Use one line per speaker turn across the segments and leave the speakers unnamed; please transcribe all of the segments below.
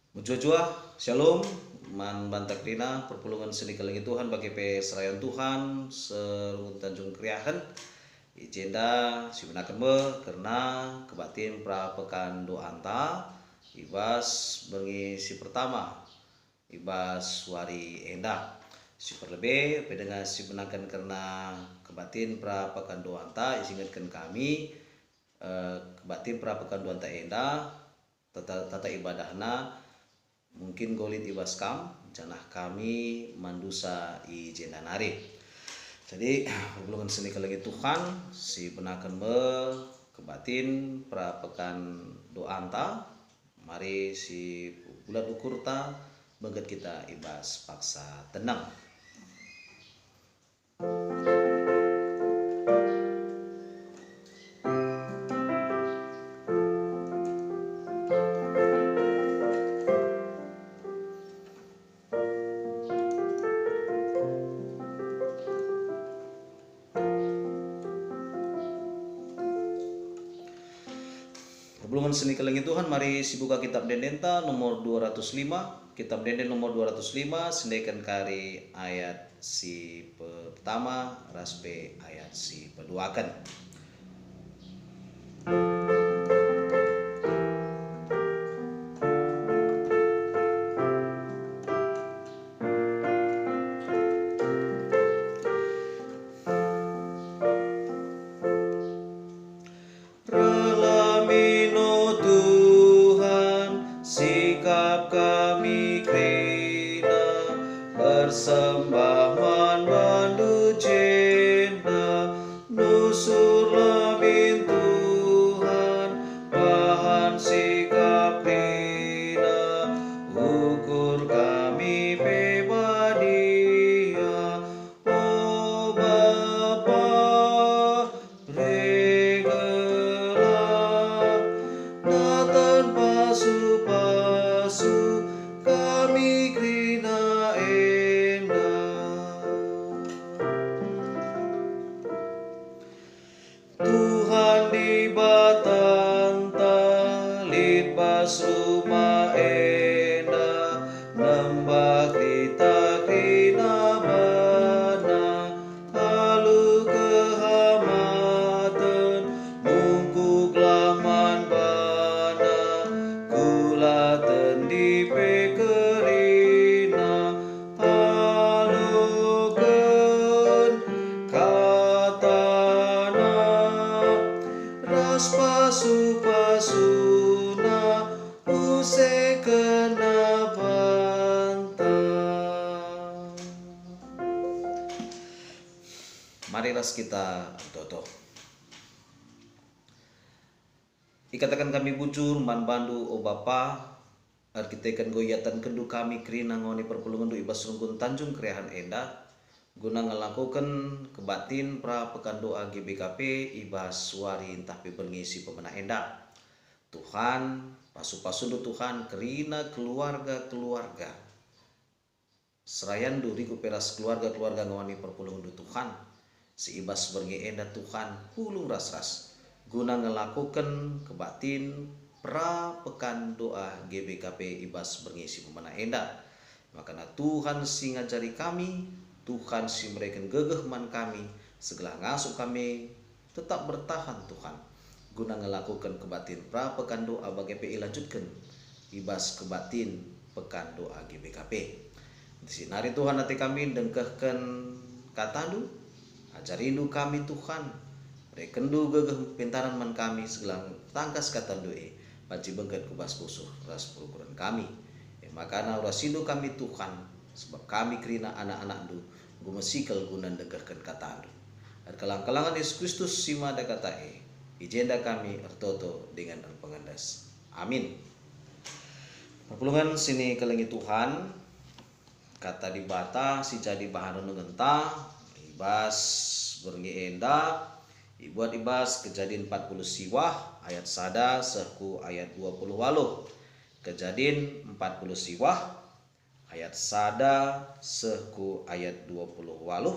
Mujua Shalom man bantak dina perpulungan seni kelengi Tuhan bagi serayan Tuhan serungun Tanjung Kriahan ijenda simenakan be karena kebatin pra pekan doanta ibas bengi si pertama ibas wari endah si perlebih dengan si menakan karena kebatin pra pekan doanta isingatkan kami kebatin pra pekan doanta endah tata ibadahna mungkin golit ibas kam janah kami mandusa i jendanari. Jadi hubungan seni kelagi Tuhan si benakan be kebatin pra pekan doanta mari si bulan ukurta beget kita ibas paksa tenang. Hubungan seni kelengi Tuhan, mari si buka kitab Dendenta nomor 205. Kitab Denden nomor 205 sendekan kari ayat si pertama raspe ayat si peduakan. Relamino Tuhan, sikap kami krina bersembah mandu jenda nusur lamin Tuhan bahan sikap krina ukur kami pebadia oh Bapa Natan pasu-pasu kami krina endah Tuhan di batanta lipas rumah endah nembah kita krina bana halu kehamatan mungkuk laman tendi pekerina haloken katana ras pasu-pasuna use kena bantang. Marilah kita toto. Ikatakan kami bujur man bandu o Bapa arkitekan goyatan kendu kami krina ngoni perpulungan du ibas rungkun Tanjung Kriahan endah guna ngelakukan kebatin pra pekan doa GBKP ibas wari entah pengisi pemenah endah Tuhan pasu-pasundu Tuhan krina keluarga serayan du riku peras keluarga ngoni perpulungan du Tuhan si ibas berngi endah Tuhan hulung ras-ras guna ngelakukan kebatin pra pekan doa GBKP ibas bengisi pemenah endah makana Tuhan si ngajari kami Tuhan si mereka gegeh man kami segala ngasuh kami tetap bertahan Tuhan guna ngelakukan kebatin pra pekan doa BGPI lanjutkan ibas kebatin pekan doa GBKP sinari Tuhan hati kami dengkehkan katadu ajarindu kami Tuhan kendu gegeh pintaran man kami segala tangkas kata doe baci bengket kubas busuh ras perukuran kami makana urasindo kami Tuhan sebab kami kerina anak-anak du gumesikal guna degahkan kata du kelang-kelangan Yesus Kristus simada kata ijenda kami ertoto dengan pengendas amin. Perpulungan sini kelengi Tuhan kata dibata si jadi bahan ngenta ibas berngi endah Ibuat ibas kejadian 40 siwah ayat sada sehku ayat 20 waluh. Kejadian 40 siwah ayat sada sehku ayat 20 waluh.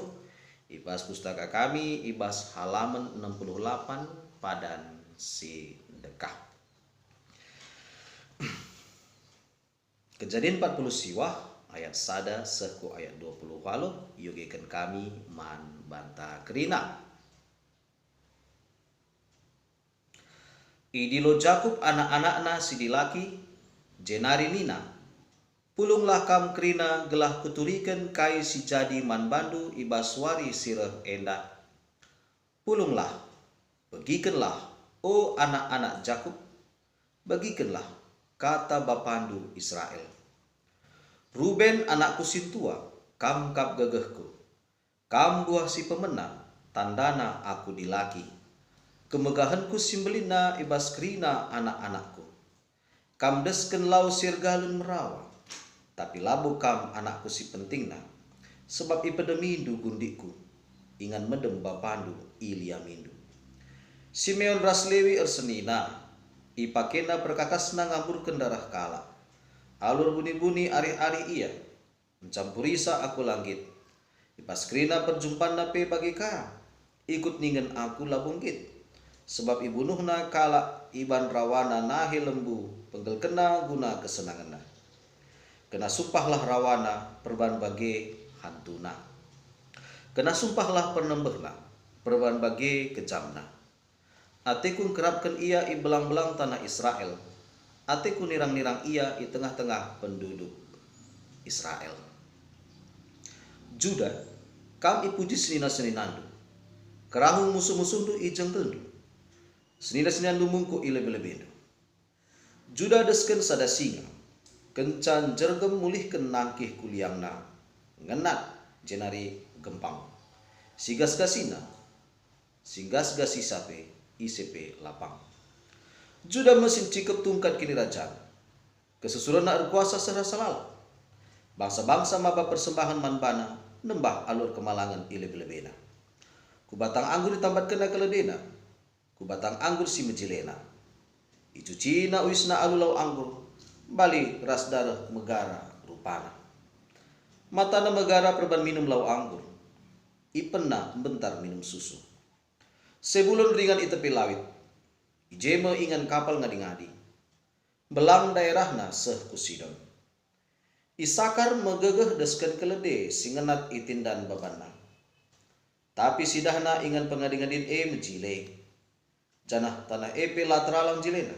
Ibas pustaka kami ibas halaman 68 padan si dekah. Kejadian 40 siwah ayat sada seku ayat 20 walau yogekan kami man banta kerina. Idilo Jakub anak-anakna sidilaki jenari nina. Pulunglah kam kerina gelah kuturikan kai si jadi man bandu ibaswari sireh endah. Pulunglah, bagikanlah, o anak-anak Jakub, bagikanlah kata bapandu Israel. Ruben anakku sintua, kam kap gagahku. Kam buah si pemenang, tandana aku dilaki. Kemegahanku simbelina ibas kerina anak-anakku. Kam desken lau sirgalun merawa. Tapi labu kam anakku si pentingna. Sebab ipedemindu gundiku. Ingan medem bapandu ilia mindu. Simeon raslewi ersenina. Ipakena perkakasna ngambur kendarah kala. Alur buni-buni ari-ari ia. Mencampurisa aku langit. Ipas kerina perjumpaan nape bagi ka. Ikut ningen aku labunggit. Sebab ibunuhna kala iban rawana nahi lembu. Penggel kena guna kesenanganna. Kena sumpahlah rawana perban bagi hantuna. Kena sumpahlah pernembehna perban bagi kejamna. Atekun kerapkan ia i belang-belang tanah Israel. Atekun nirang-nirang ia i tengah-tengah penduduk Israel. Juda kam ipuji senina-seninandu. Kerahu musuh-musuhdu i jengkeldu. Senina-seninandu mungku i lebe-lebendu. Juda desken sada singa. Kencan jergem mulihken nangkih kuliangna. Ngenat jenari gempang. Sigas-gasina. Singgas-gasi sape ICP lapang. Juda mesin cikep tungkat kini rajaan. Kesusurana erkuasa serasa lala. Bangsa-bangsa maba persembahan manbana. Nembah alur kemalangan ilebe-lebena. Kubatang anggur ditambat kena keledena. Kubatang anggur si mejilena. Icucina uisna alulau anggur. Bali ras darah megara rupana. Matana megara perban minum lau anggur. Ipena bentar minum susu. Sebulun ringan itepi lawit. Ijeme ingan kapal ngadi-ngadi. Belang daerahna seh kusidon. Isakar megegeh desken kelede singenat itindan babana. Tapi sidahna ingan pengadi-ngadin mejile. Janah tanah epe lateralang jilena.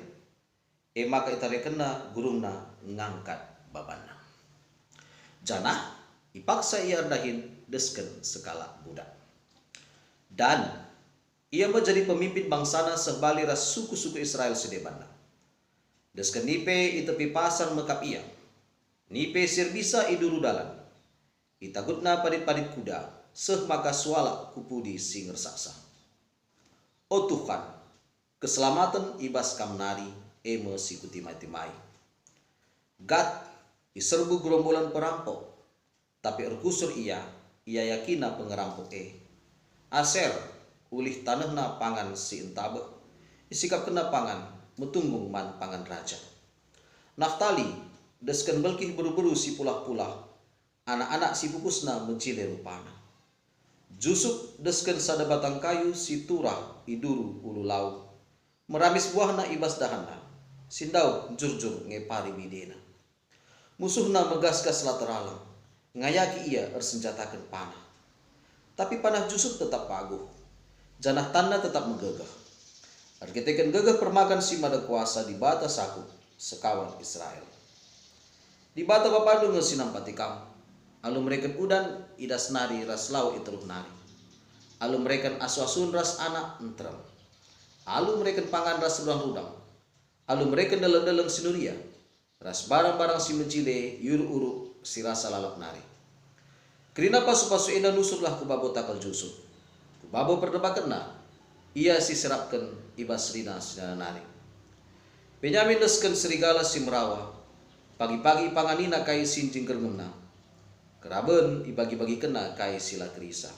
Maka itare kena gurungna ngangkat babana. Janah ipaksa ia dahin desken sekala budak. Dan ia menjadi pemimpin bangsana sebali ras suku-suku Israel sedebana. Desken nipe itepi pasang mekap ia. Nipe sirbisa iduru dalan. Itagutna padit-padit kuda. Seh maka suala kupudi singer saksa. O Tuhan, keselamatan ibas kamnari. Eme sikuti timai-timai. Gad iserbu gerombolan perampok. Tapi erkusur ia yakina pengerampok Aser ulih tanahna pangan si entabe. Isikap kena pangan metunggung man pangan raja. Naftali desken belkih buru-buru si pulah-pulah. Anak-anak si pupusna mencile rupana. Jusuk desken sada batang kayu si turah iduru ulu lau. Meramis buahna ibas dahana. Sindau jurjur ngepari bidena. Musuhna megaskas lateralang. Ngayaki ia ersenjatakan panah. Tapi panah jusuk tetap paguh. Janah tanda tetap megegah. Arkitekan gegah permakan si mada kuasa di bata saku sekawan Israel. Di bata bapandu ngesinam patikam. Alu mereka udan idas nari ras lau iteruh nari. Alu mereka asu-asun ras anak entrem. Alu mereka pangan ras rudang-rudang. Alu mereka deleng-deleng sinuria. Ras barang-barang si mencile yuru-uru si rasa lalok nari. Kerina pasu-pasu ena nusurlah kubabo takal jusuk. Kubabo perdebakan na. Ia si serapkan ibas rina sinana nari. Benyamin desken serigala si merawa. Pagi-pagi panganina kai sinjing kergemna. Keraben ibagi-bagi kena kai sila kerisa.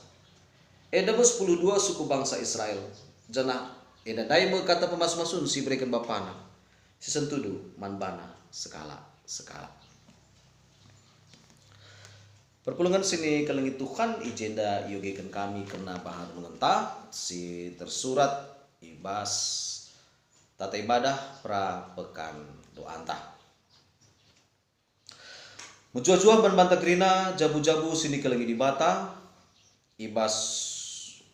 Eda 12 suku bangsa Israel. Janah eda daime kata pemas-masun si berikan bapana. Sisentudu manbana sekala. Perpulungan sini kelengit Tuhan ijenda yogekan kami kena bahar mengentah si tersurat ibas tata ibadah pra pekan doa antah. Menjua-jua ban banta kerina jabu-jabu sini kelengi di bata ibas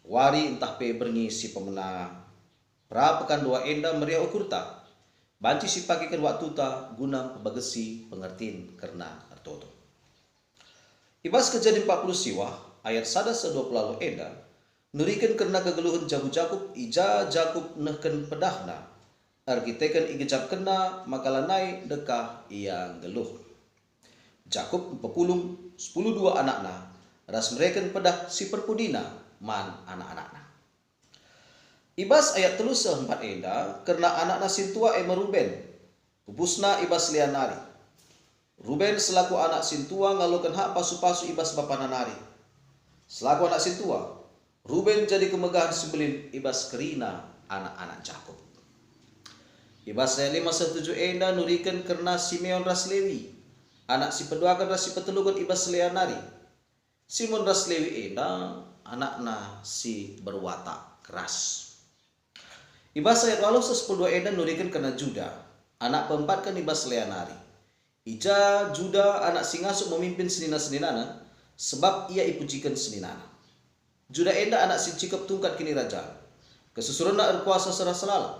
wari entah pe berngi si pemena pra pekan dua enda meriah ukurta banci si pakikan waktu ta guna pebagesi pengertiin karena artoto. Ibas kejadian 40 siwa ayat sada 20 lalu enda nurikan karena kegeluhan jabu Jakub ija Jakub nehken pedahna arkiteken igejap kena makalanai dekah yang geluh. Jakub pepulung 10 dua anakna ras mereken pedah si perpudina man anak-anakna. Ibas ayat telus seempat enda karena anakna sintua ema Ruben pupusna ibas lianari. Ruben selaku anak sintua ngalukan hak pasu-pasu ibas bapana nari. Selaku anak sintua Ruben jadi kemegahan sebelin ibas kerina anak-anak Jakub. Ibas ayat 5-7 enda nurikan karena Simeon ras Lewi anak si peduakan ras si petelukan ibas lianari. Simon ras Lewi enda anakna si berwatak keras. Ibas ayat 10 enda nurikan karena Juda anak keempat kan ibas lianari. Ija Juda anak si ngasuk memimpin senina-seninana sebab ia ipujikan seninana. Juda enda anak si cikap tungkat kini raja. Kesusurana erkuasa serah selala.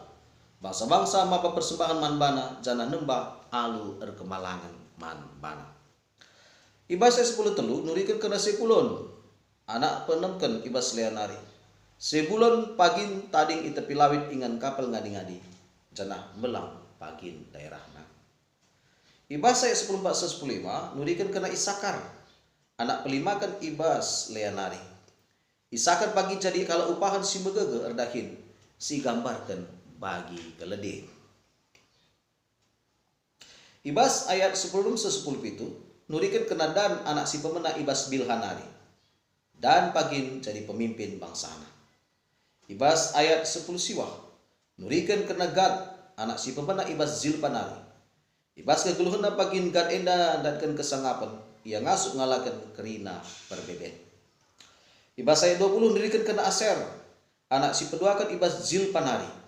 Bangsa-bangsa mapa persembahan manbana jana nembah alu erkemalangan manbana. Ibas 10 telu nurikan kena sepulon anak penemken ibas leanari. Sebulon pagin tading itepi lawit ingan kapal ngadi-ngadi jana melang pagin daerahna. Ibas 10:4-10:5 nurikan kena Isakar anak pelimakan ibas leanari. Isakar pagi jadi kalau upahan si megege erdahin si gambarkan bagi keledai. Ibas ayat 10-10 nurikan kena Dan anak si pemena ibas Bilhanari. Dan pagin jadi pemimpin bangsana. Ibas ayat 10 siwah nurikan kena Gad anak si pemena ibas Zilpanari. Ibas kegeluhna pagin Gad enda datkan kesangapan ia ngasuk ngalakan kerina perbeben. Ibas ayat 20 nurikan kena Aser anak si peduakan ibas Zilpanari.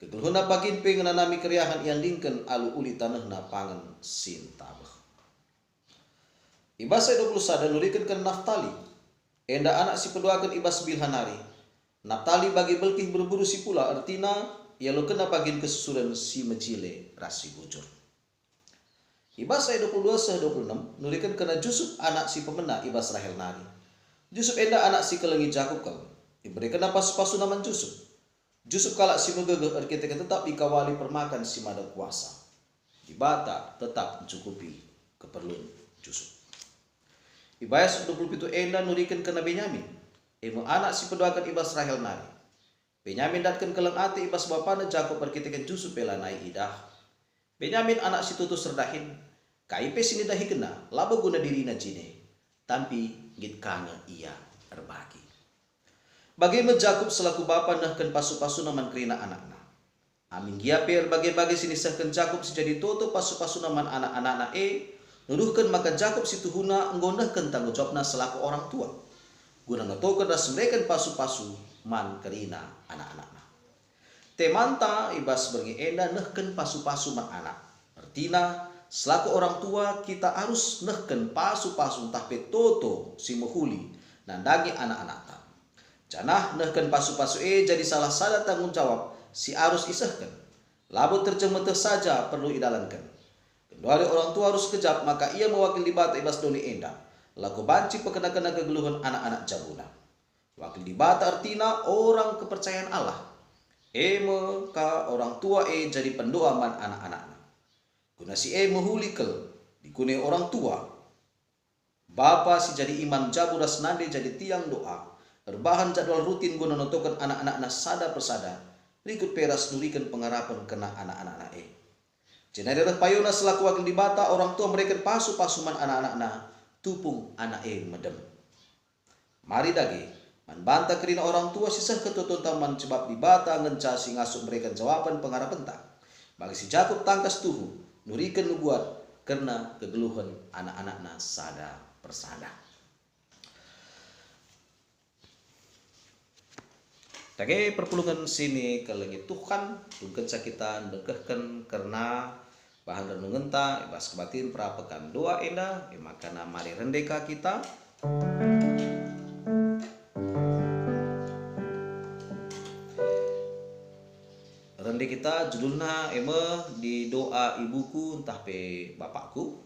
Kegeluhna pagin pengenanami keriahan yang dingken alu uli tanahna pangan sintabah. Ibas ayat 21 nurikan kena Naftali enda anak si peduakan ibas Bilhanari. Naftali bagi belkih berburu si pula artina ia lo kena pagin kesusuran si mejile rasi bujur. Ibas ayat 22-26 nurikan kena Jusuf anak si pemena ibas Rahel nari. Jusuf enda anak si kelengi Jakub kal. Diberi kena pasu-pasu naman Jusuf. Jusuf kalak si megegeh arkiteken tetap ikawali permakan si mada kuasa. Di bata tetap mencukupi keperluan Jusuf. Ibas 27 enda nurikan kena Benyamin. Emu anak si peduakan ibas Rahel nari. Benyamin datkan keleng ati ibas bapana Jakub arkiteken Jusuf pelanai idah. Benyamin anak si tutus serdahin. Kaipe sini dahi kena laba guna dirina jine. Tampi git kanga ia erbagi. Bagaimana Jakub selaku bapa nahkan pasu-pasu naman kerina anakna. Amin giaper bagi-bagi sini sahkan Jakub sejadi toto pasu-pasu naman anak-anakna nuduhkan maka Jakub si tuhuna nggonahkan tanggung jawabna selaku orang tua. Guna ngatokan ras mereka pasu-pasu man kerina anak-anakna. Temanta ibas bergi enda nahkan pasu-pasu man anak. Artina selaku orang tua kita harus nahkan pasu-pasu tapi toto si mehuli nandangi anak-anakna. Janah nehken pasu-pasu jadi salah sada tanggung jawab si harus isahkan. Labu tercemeteh saja perlu idalankan. Keduali orang tua harus kejap maka ia mewakili bata ibas doni enda. Laku banci pekena-kena kegeluhan anak-anak jabuna. Wakil di bata artina orang kepercayaan Allah. Eme ka orang tua jadi pendoa man anak-anakna. Guna si mehulikel dikune orang tua. Bapa si jadi imam jaburas nande jadi tiang doa. Berbahan jadwal rutin guna notokan anak-anak sada persada. Rikut peras nurikan pengharapan kena anak-anak Jenayah payona selaku wakil di bata orang tua mereka pasu-pasuman anak-anak tupung anak medem. Mari dagi manbanta kerina orang tua sisah ketutun taman sebab di bata ngenca si ngasuh mereka jawaban pengharapan tak. Bagi si Jakub tangkas tuhu nurikan nubuat karena kegeluhan anak-anak sada persada. Tage perpulungan sini kelengi Tuhan tungken sakitan dekehken karena bahan renung ngenta ibas kebatin pra pekan doa enda makana mari rendeka kita. Rende kita judulna di doa ibuku entah pe bapakku.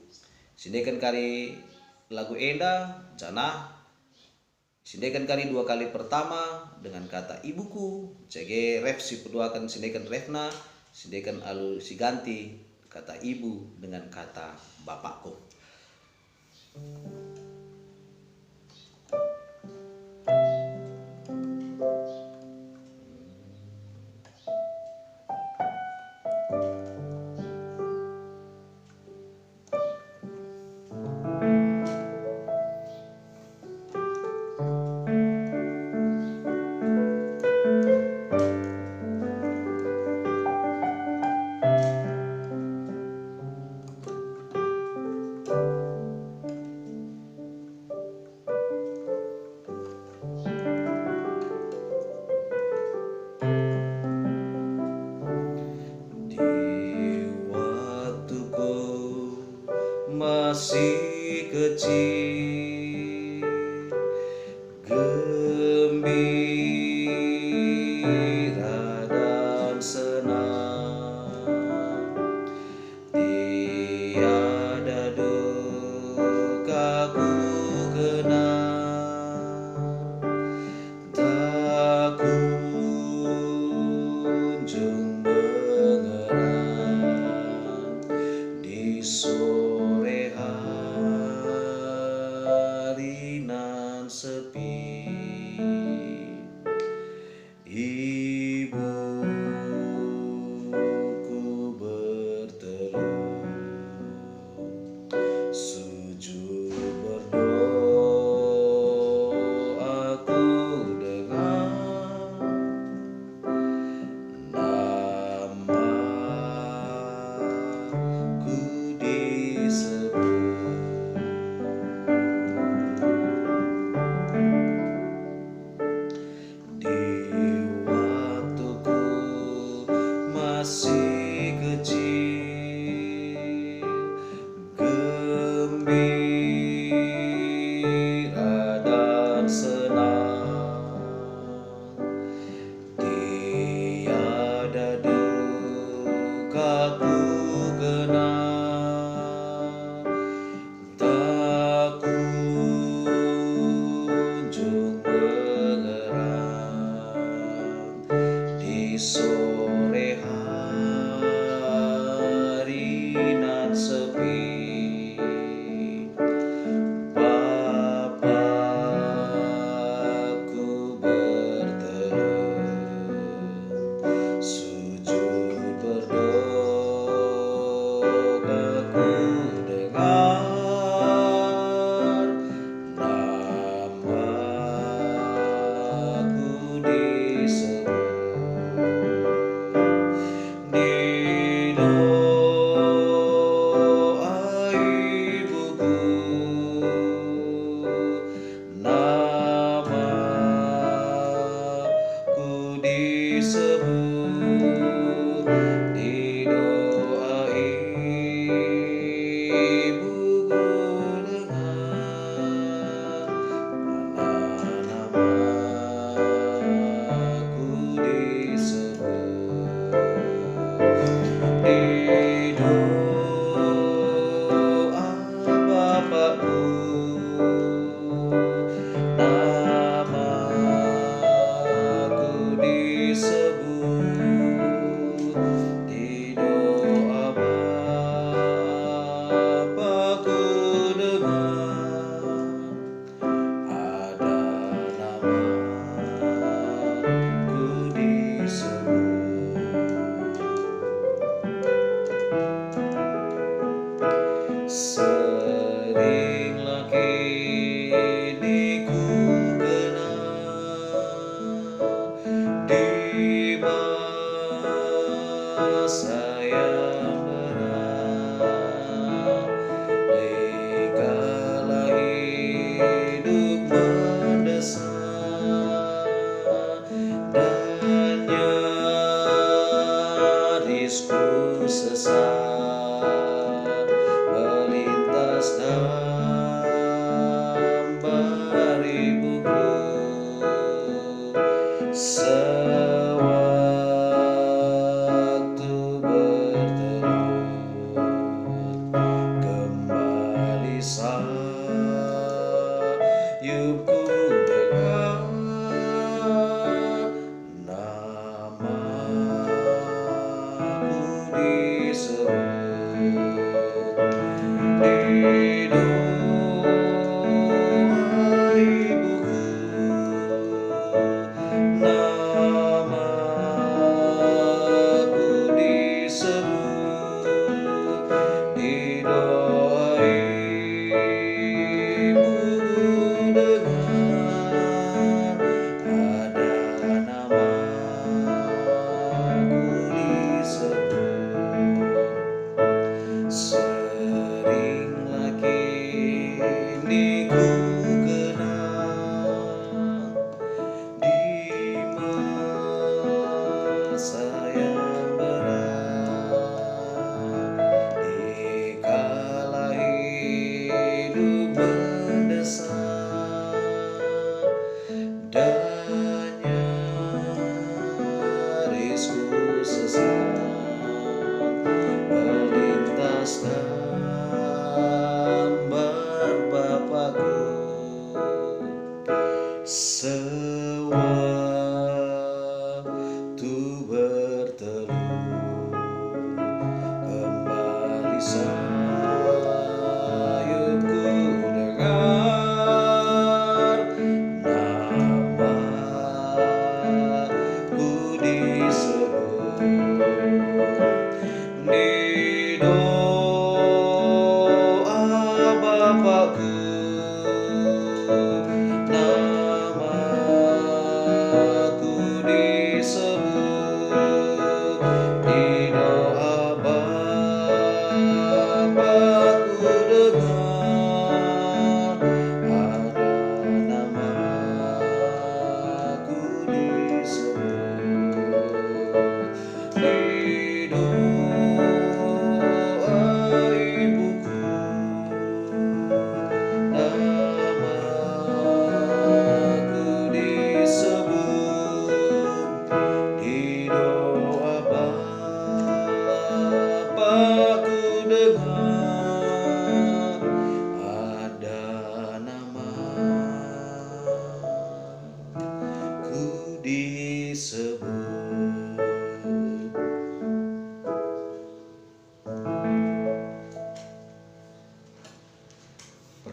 Sindekan kali lagu enda jana sindekan kali 2 kali pertama dengan kata ibuku, cege ref si kedua kan sindekan refna, sindekan alu si ganti kata ibu dengan kata bapakku. Masih kecil, gembira dan senang, tiada duka ku kenang, tak kunjung mengerang di sore hari nan sepi. Ibuku berteduh sujud berdoa, aku dengar namaku disebut. Masih kecil, gembira dan senang, tiada duka ku kenang, tak kunjung mengerang di sore hari nan sepi. Bapakku berteduh sujud berdoa, ku dengar namaku disebut. Di doa ibuku, namaku disebut. Di doa ibuku dengar namaku disebut. Di doa bapakku, namaku disebut. Di doa bapakku dengar ada namaku disebut. Seringlah kini ku kenang di masa yang berat, dikala hidup mendesak dan nyarisku sesat.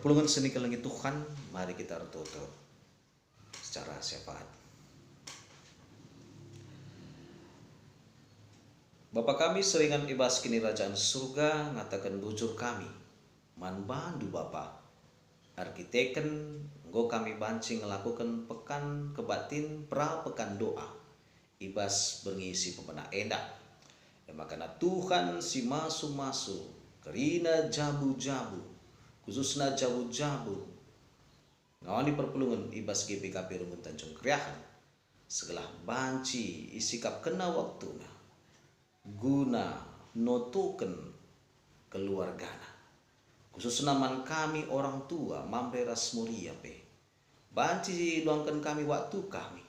perpulungan seni kelengi Tuhan, mari kita bertutur secara syafaat. Bapa kami seringan ibas kini kerajaan surga, ngatakan bujur kami, man bandu Bapa, arkiteken nggo kami banci ngelakukan pekan kebatin pra pekan doa, ibas berngisi pemena endak. Makana Tuhan si masu-masu, kerina jabu-jabu, khususna jabu-jabu, ngawani perpulungan ibas GBKP Rungun Tanjung Kriahan, segala banci isikap kena waktuna, guna notuken keluargana, khususna man kami orang tua mamreras muria pe, banci luangkan kami waktu kami,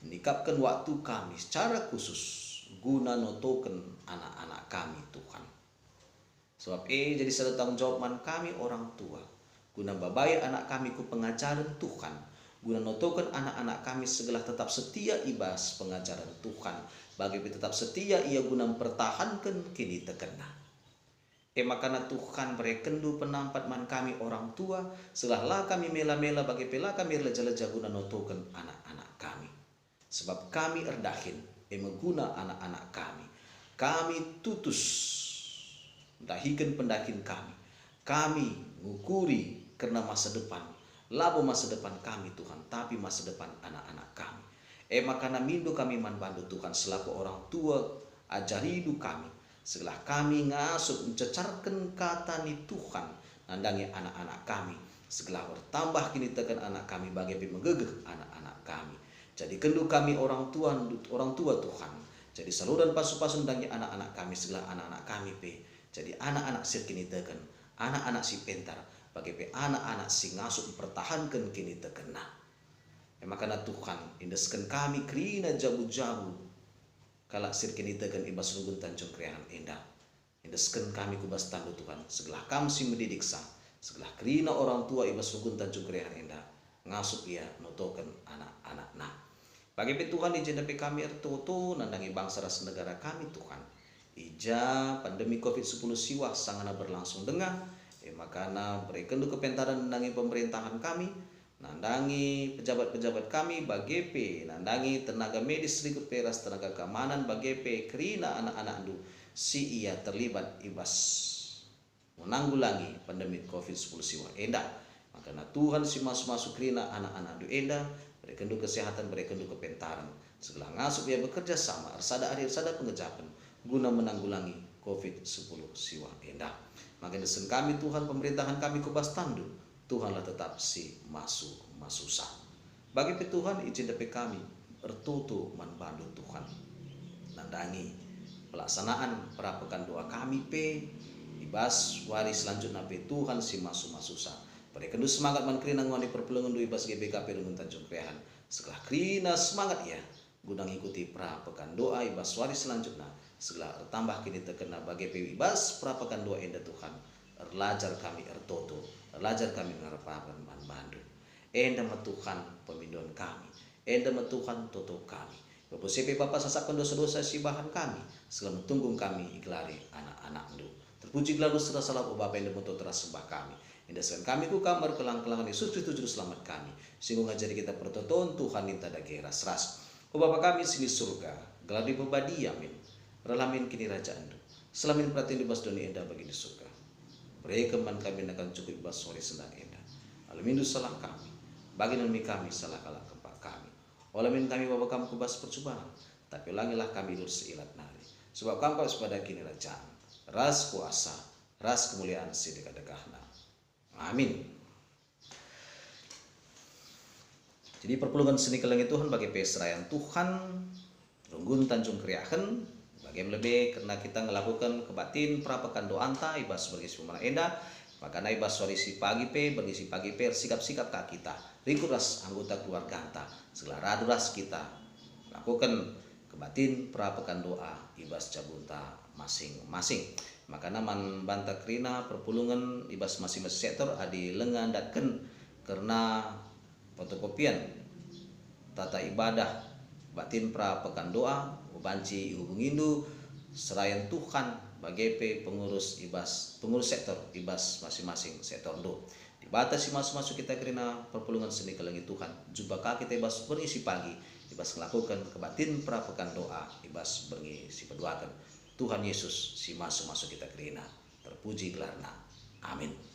nikapkan waktu kami secara khusus guna notoken anak-anak kami Tuhan. Sebab jadi satu tanggung jawab man kami orang tua, guna babai anak kami ku pengajaran Tuhan, guna notoken anak-anak kami segala tetap setia ibas pengajaran Tuhan, bagi tetap setia ia guna mempertahankan kini tekena. Makana Tuhan berekendu penampat man kami orang tua, segala kami mela-mela bagi pela kami leja-leja guna notoken anak-anak kami. Sebab kami erdahin guna anak-anak kami tutus dahikan pendakin kami ngukuri karena masa depan, labo masa depan kami Tuhan, tapi masa depan anak-anak kami. Makana mindo kami man bantu Tuhan selaku orang tua, ajari hidup kami, segala kami ngasup mencecarkan kata ni Tuhan, nandangi anak-anak kami, segala bertambah kini tekan anak kami bagi menggegeh anak-anak kami. Jadi kendu kami orang tua Tuhan. Jadi saluran pasu-pasu dangi anak-anak kami segala anak-anak kami pe. Jadi anak-anak sir kini teken, anak-anak si pentar, bagi pe anak-anak si ngasup pertahankan kini tekena. Makana Tuhan indeskan kami kerina jabu-jabu. Kala sir kini teken ibas Rungun Tanjung Kriahan endah. Indeskan kami kubas tandu Tuhan, segala kami si mendidiksa, segala kerina orang tua ibas Rungun Tanjung Kriahan endah. Ngasup ia notoken anak-anak nah. Bagi Tuhan ijin dapat kami ertoto nandangi bangsa ras negara kami Tuhan. Ija pandemi COVID-10 siwa sangana berlangsung dengar. Makana berekendu kepentaran nandangi pemerintahan kami, nandangi pejabat-pejabat kami bagi P, nandangi tenaga medis sedikit peras tenaga keamanan bagi P, kerina anak-anak du si ia terlibat ibas menanggulangi pandemi COVID-10 siwa endah. Makana Tuhan si masuk-masuk kerina anak-anak du endah, berekendu kesehatan, berekendu kepentaran, segala ngasup ia bekerja sama arsada pengejapan guna menanggulangi COVID-10 siwa endah. Makanya desen kami Tuhan, pemerintahan kami kubas tandu, Tuhanlah tetap si masusa. Bagi Tuhan izin dapat kami bertutu manbandu Tuhan, nandangi pelaksanaan perapekan doa kami pe ibas waris selanjutnya pe Tuhan si masusa. Berekendu semangat man kerina ngwani perpulungan du ibas GBKP Rungun Tanjung Kriahan, segala kerina semangat ya guna ngikuti perapekan doa ibas waris selanjutnya, segala tambah kini terkena bagi ibas perapekan doa endah Tuhan, erlajar kami ertoto, erlajar kami ngarapapan man bandu endah Tuhan pemindon kami, endah Tuhan toto kami. Bapak sepe Bapak sasakkan dosa-dosa si bahan kami, segala tunggung kami iklari anak-anak du. Terpuji lalu serta salah Bapak endah moto teras sembah kami. Indaskan kami ku kamar kelang-kelangan Yesus Kristus juru selamat kami. Singgung ngajari kita pertonton Tuhan ninta dage ras-ras. O Bapa kami sini surga, geladi pebadi amin. Relamin kini rajaan du. Selamin perhatian di bas doni endah bagi di surga. Mereka man kami akan cukup bas sore sendang endah. Alamin du salah kami. Bagi nami kami salah kalah kepak kami. Olamin kami Bapa kami kubas percobaan. Tapi ulangilah kami dur seilat nari. Sebab kami pada kini rajaan. Ras kuasa, ras kemuliaan sedekah-dekahna. Amin. Jadi perpulungan seni kelengi Tuhan bagi peserayan Tuhan Rungun Tanjung Kriahan bagi lebih karena kita melakukan kebatin perapekan doanta ibas sebagai semua endah, maka ibas sore si pagi bergisi pagi sikap-sikap kak kita ringkuras anggota keluarga anta segala raduras kita lakukan kebatin perapekan doa ibas cabunta masing-masing. Maka naman banta krina perpulungan ibas masing-masing sektor adi lengan datken karena fotokopian tata ibadah batin pra pekan doa banci hubungindu serayan Tuhan bagi pengurus sektor ibas masing-masing sektor do. Di bata si masuk kita kerana perpulungan seni kelangi Tuhan. Jumpa kita ibas berisi pagi, ibas melakukan kebatin perapekan doa, ibas berisi berdoakan Tuhan Yesus si masuk kita kerana terpuji gelarna. Amin.